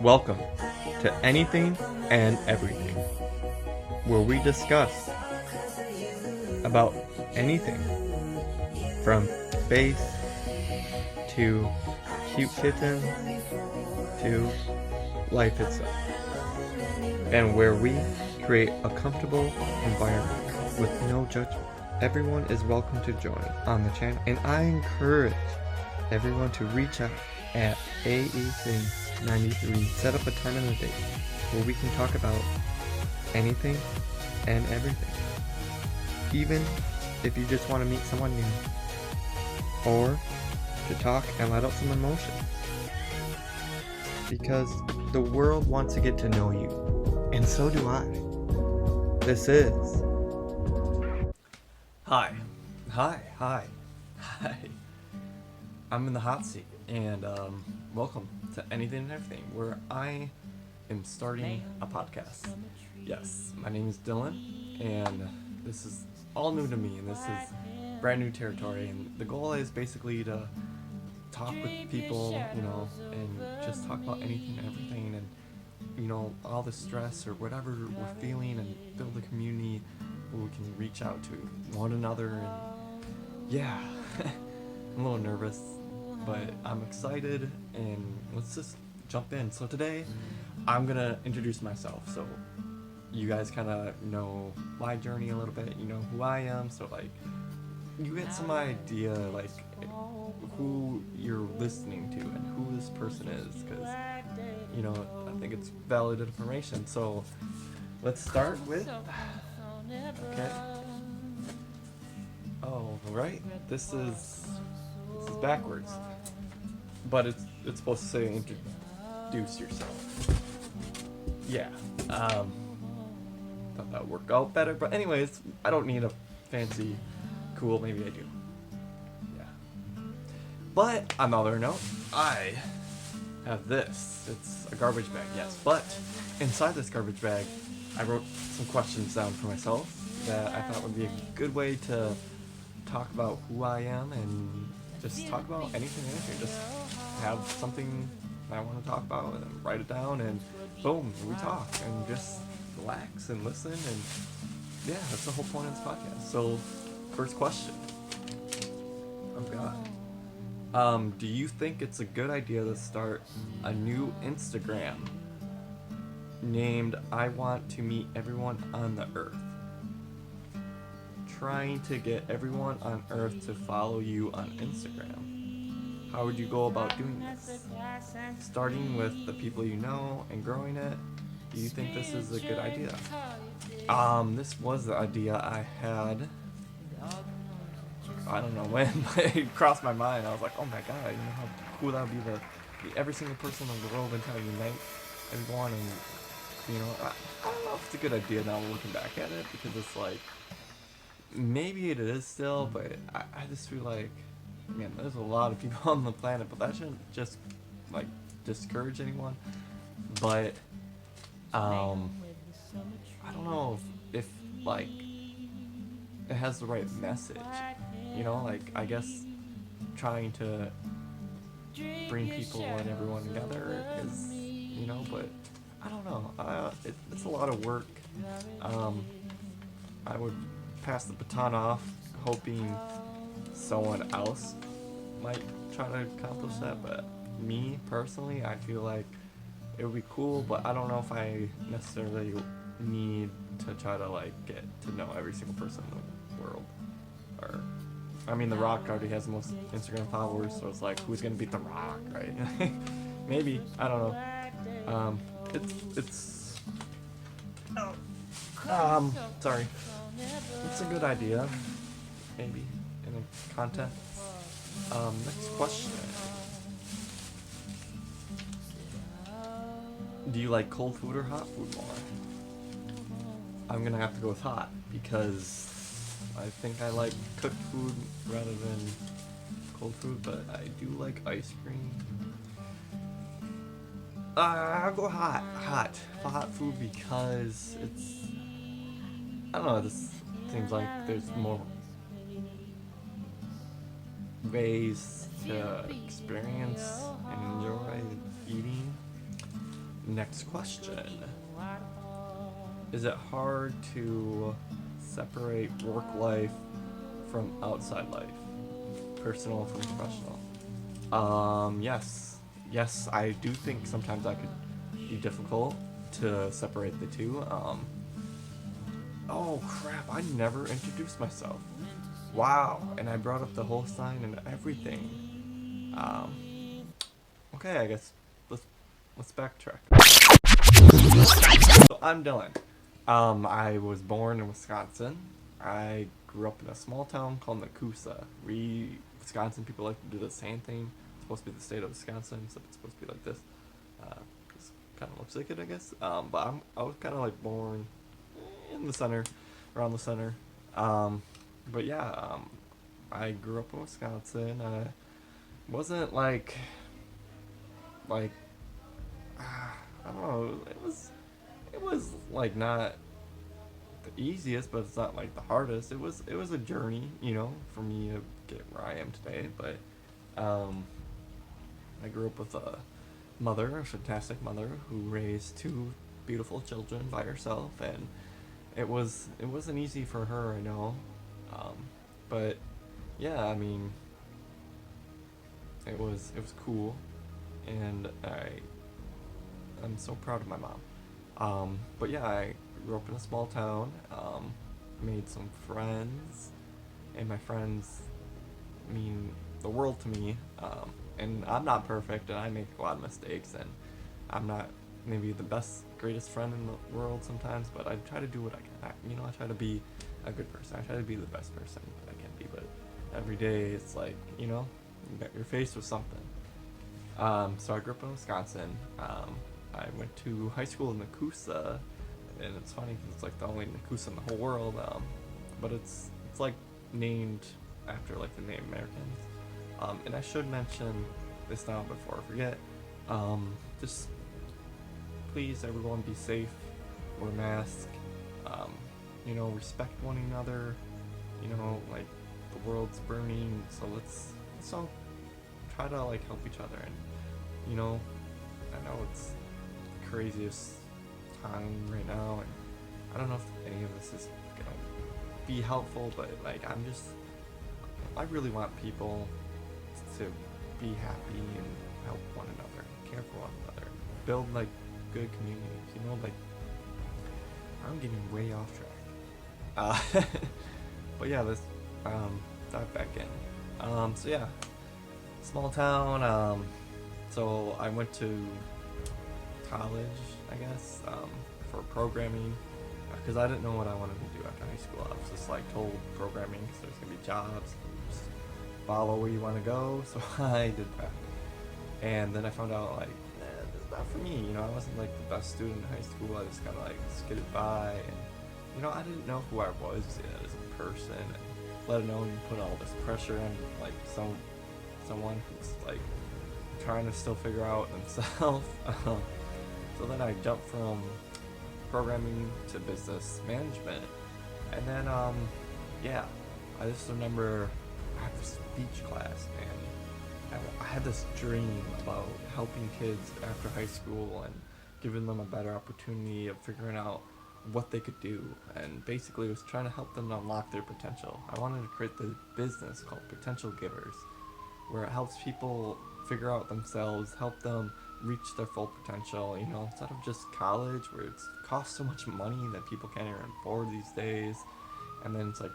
Welcome to Anything and Everything, where we discuss about anything from space to cute kittens to life itself, and where we create a comfortable environment with no judgment. Everyone is welcome to join on the channel, and I encourage everyone to reach out at AEC93. Set up a time and a date where we can talk about anything and everything. Even if you just want to meet someone new, or to talk and let out some emotion. Because the world wants to get to know you, and so do I. This is... Hi. I'm in the hot seat, and welcome to Anything and Everything, where I am starting a podcast. Yes, my name is Dillon, and this is all new to me, and this is brand new territory, and the goal is basically to talk with people, and just talk about anything and everything, and all the stress or whatever we're feeling, and build a community where we can reach out to one another. And yeah, I'm a little nervous, but I'm excited, and let's just jump in. So today I'm gonna introduce myself, so you guys kind of know my journey a little bit, you know who I am, so like you get some idea like who you're listening to and who this person is, because I think it's valid information. So let's start with this is backwards, but it's supposed to say introduce yourself. Yeah, thought that would work out better, but anyways, I don't need a fancy cool, maybe I do. Yeah. But on the other note, I have this. It's a garbage bag, yes, but inside this garbage bag I wrote some questions down for myself that I thought would be a good way to talk about who I am, and just talk about anything. Just have something I want to talk about and write it down, and boom, we talk and just relax and listen, and yeah, that's the whole point of this podcast. So first question I've got, do you think it's a good idea to start a new Instagram named I Want to Meet Everyone on the Earth? Trying to get everyone on Earth to follow you on Instagram. How would you go about doing this? Starting with the people you know and growing it. Do you think this is a good idea? This was the idea I had. I don't know when, but it crossed my mind. I was like, oh my god, how cool that would be to be every single person in the world and kind of unite everyone. And I don't know if it's a good idea now looking back at it, because it's like, maybe it is still, but I just feel like, man, there's a lot of people on the planet, but that shouldn't just like discourage anyone. But I don't know if like it has the right message, like I guess trying to bring people and everyone together is, but I don't know, it's a lot of work. I would pass the baton off hoping someone else might try to accomplish that, but me personally, I feel like it would be cool, but I don't know if I necessarily need to try to like get to know every single person in the world. Or I mean, The Rock already has the most Instagram followers, so it's like, who's gonna beat The Rock, right? Maybe, I don't know. Sorry. It's a good idea, maybe, in a content. Next question. Do you like cold food or hot food more? I'm gonna have to go with hot, because I think I like cooked food rather than cold food, but I do like ice cream. I'll go hot food, because it's, I don't know, this seems like there's more ways to experience and enjoy eating Next question. Is it hard to separate work life from outside life? Personal from professional? Yes. Yes, I do think sometimes that could be difficult to separate the two. Oh crap, I never introduced myself. Wow, and I brought up the whole sign and everything. Um, okay, I guess let's let's backtrack. So I'm Dylan. I was born in Wisconsin. I grew up in a small town called Nakusa. Wisconsin people like to do the same thing. It's supposed to be the state of Wisconsin, except it's supposed to be like this. This kind of looks like it, I guess. I was kind of like born in the center, around the center. Um, but yeah, I grew up in Wisconsin. I wasn't like I don't know. It was like not the easiest, but it's not like the hardest. It was a journey, for me to get where I am today. But um, I grew up with a fantastic mother, who raised two beautiful children by herself, and it wasn't easy for her, I know. Um, but yeah, I mean, it was cool, and I'm so proud of my mom. But yeah, I grew up in a small town, made some friends, and my friends mean the world to me. And I'm not perfect, and I make a lot of mistakes, and I'm not maybe the best, greatest friend in the world sometimes, but I try to do what I can. I try to be a good person. I try to be the best person that I can be, but every day it's like, you're faced with something. So I grew up in Wisconsin. I went to high school in Nakusa, and it's funny because it's like the only Nakusa in the whole world. But it's like named after like the Native Americans. And I should mention this now before I forget. Just please, everyone, be safe. Wear masks. Respect one another. Like the world's burning, so let's all try to like help each other. And I know it's the craziest time right now, and I don't know if any of this is gonna be helpful, but like I really want people to be happy and help one another, care for one another, build like good communities. Like I'm getting way off track. But yeah, let's dive back in. So yeah, small town. So I went to college, I guess, for programming, because I didn't know what I wanted to do after high school. I was just like told programming because there's gonna be jobs. Just follow where you want to go. So I did that, and then I found out like, this is not for me. I wasn't like the best student in high school. I just kind of like skidded by, and I didn't know who I was yet as a person. And let alone put all this pressure on like someone who's like trying to still figure out themselves. So then I jumped from programming to business management, and then yeah, I just remember I had this speech class, and I had this dream about helping kids after high school and giving them a better opportunity of figuring out what they could do, and basically was trying to help them unlock their potential. I wanted to create the business called Potential Givers, where it helps people figure out themselves, help them reach their full potential, instead of just college where it costs so much money that people can't even afford these days. And then it's like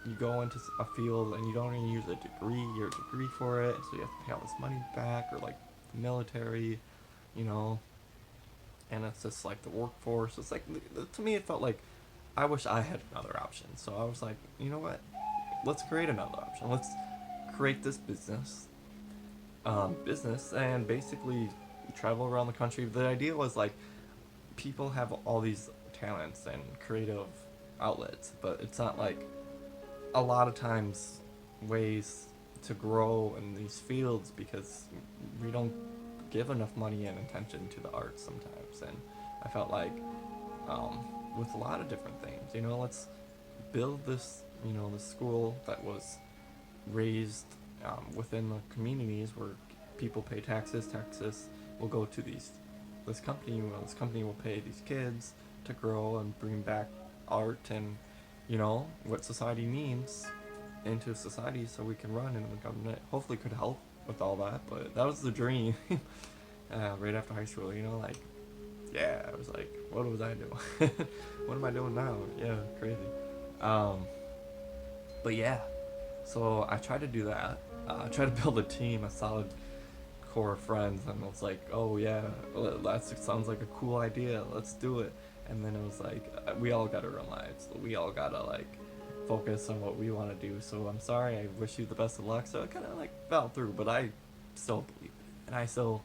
you go into a field and you don't even use your degree for it, so you have to pay all this money back, or like the military, you know and it's just like the workforce. It's like, to me, it felt like I wish I had another option. So I was like, you know what? Let's create another option. Let's create this business, and basically travel around the country. The idea was like, people have all these talents and creative outlets, but it's not like a lot of times ways to grow in these fields, because we don't give enough money and attention to the arts sometimes. And I felt like, with a lot of different things, let's build this school that was raised within the communities where people pay taxes will go to these this company. Well, this company will pay these kids to grow and bring back art and, you know, what society needs into society so we can run, and the government hopefully could help with all that. But that was the dream. Right after high school, you know, like, yeah, I was like, what was I doing? What am I doing now? Yeah, crazy. Um, but yeah, so I tried to do that. I tried to build a team, a solid core of friends, and I was like, oh yeah, well, that sounds like a cool idea. Let's do it. And then it was like, we all got our own lives. We all gotta like focus on what we want to do. So I'm sorry. I wish you the best of luck. So it kind of like fell through, but I still believe it, and I still,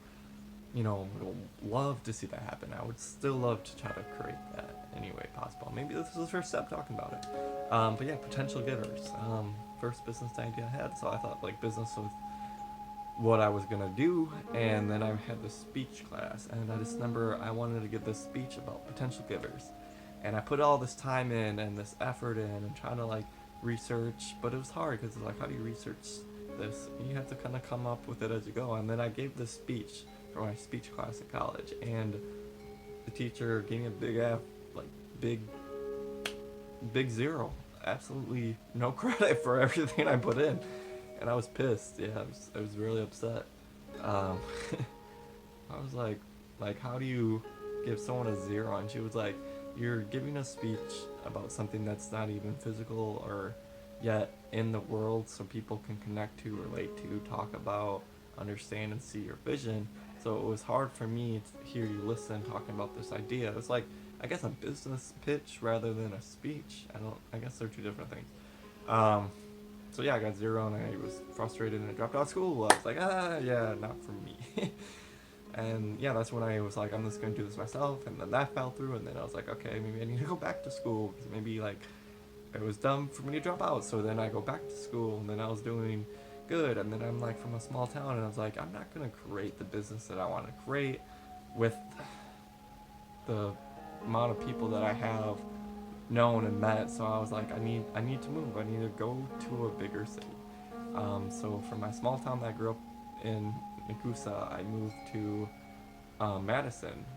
you know, love to see that happen. I would still love to try to create that any way possible. Maybe this is the first step talking about it. But yeah, potential givers. First business idea I had, so I thought like business with what I was gonna do, and then I had this speech class, and I just remember I wanted to give this speech about potential givers, and I put all this time in and this effort in and trying to like research, but it was hard because it's like, how do you research this? You have to kind of come up with it as you go. And then I gave this speech for my speech class at college, and the teacher gave me a big F, like big, big zero. Absolutely no credit for everything I put in, and I was pissed. Yeah, I was really upset. Um, I was like, how do you give someone a zero? And she was like, you're giving a speech about something that's not even physical or yet in the world, so people can connect to, relate to, talk about, understand, and see your vision. So it was hard for me to hear you listen talking about this idea. It was like, I guess, a business pitch rather than a speech. I guess they're two different things. Um, so yeah, I got zero, and I was frustrated, and I dropped out of school. I was like, yeah, not for me. And yeah, that's when I was like, I'm just gonna do this myself. And then that fell through, and then I was like, okay, maybe I need to go back to school, because maybe like it was dumb for me to drop out. So then I go back to school, and then I was doing good. And then I'm like from a small town, and I was like, I'm not gonna create the business that I want to create with the amount of people that I have known and met. So I was like, I need to move. I need to go to a bigger city. So from my small town that I grew up in, Nakusa, I moved to Madison,